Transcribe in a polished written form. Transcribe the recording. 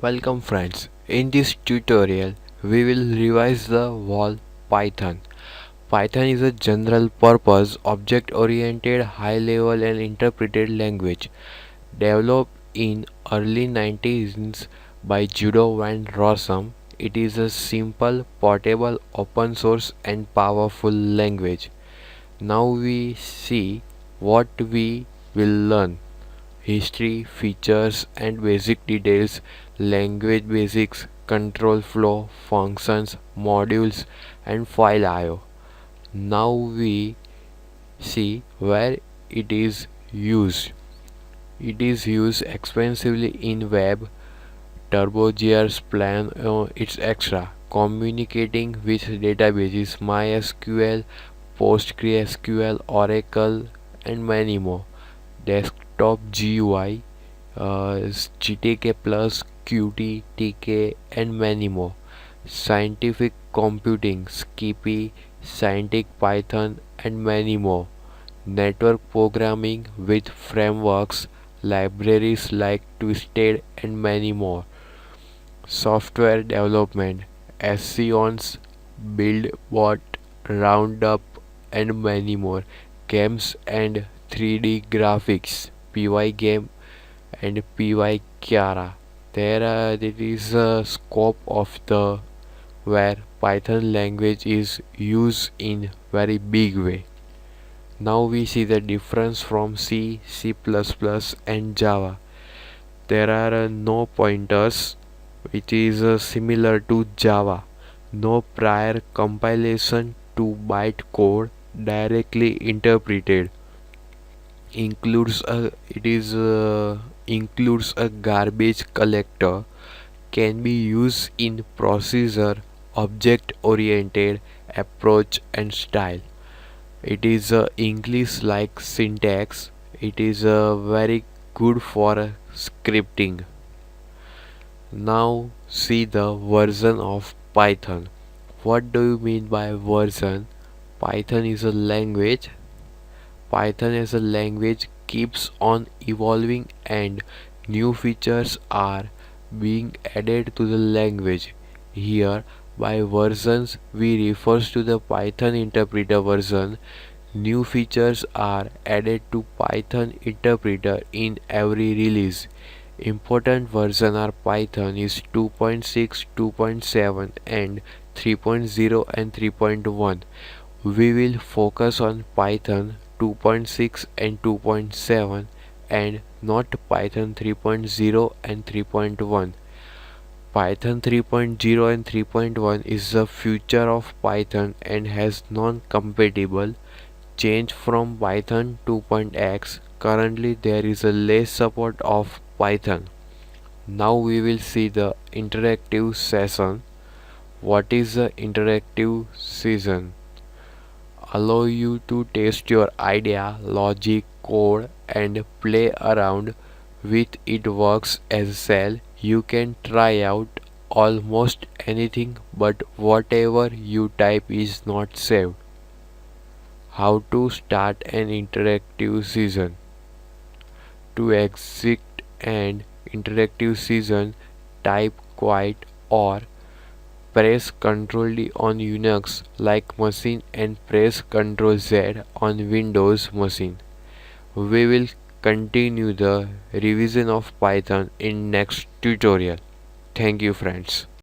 Welcome friends. In this tutorial, we will revise the wall Python. Python is a general purpose, object oriented, high level and interpreted language developed in early 90s by Judo van Rossum. It is a simple, portable, open source and powerful language. Now we see what we will learn. History, features and basic details, language basics, control flow, functions, modules and file IO. Now we see where it is used. It is used extensively in web, TurboGears plan it's extra, communicating with databases MySQL, PostgreSQL, Oracle and many more. Desktop GUI, GTK Plus, Qt, TK, and many more. Scientific computing, Skippy, Scientific Python, and many more. Network programming with frameworks, libraries like Twisted, and many more. Software development, Scions, BuildBot, Roundup, and many more. Games and 3D graphics, PY and PY Chiara. There is a scope of the where Python language is used in very big way. Now we see the difference from C, C++ and Java. There are no pointers, which is similar to Java. No prior compilation to bytecode directly interpreted. Includes a garbage collector, can be used in procedure object oriented approach and style. It is English like syntax. It is very good for scripting. Now see the version of Python. What do you mean by version? Python is a language. Python as a language keeps on evolving and new features are being added to the language. Here by versions we refers to the Python interpreter version. New features are added to Python interpreter in every release. Important version are Python is 2.6, 2.7 and 3.0 and 3.1. We will focus on Python 2.6 and 2.7 and not Python 3.0 and 3.1. Python 3.0 and 3.1 is the future of Python and has non-compatible change from Python 2.x. Currently there is a less support of Python. Now we will see the interactive session. What is the interactive session? Allow you to test your idea, logic, code and play around with it. Works as a cell. You can try out almost anything, but whatever you type is not saved. How to start an interactive session? To exit an interactive session, type quiet or press Ctrl D on Unix like machine and press Ctrl Z on Windows machine. We will continue the revision of Python in next tutorial. Thank you friends.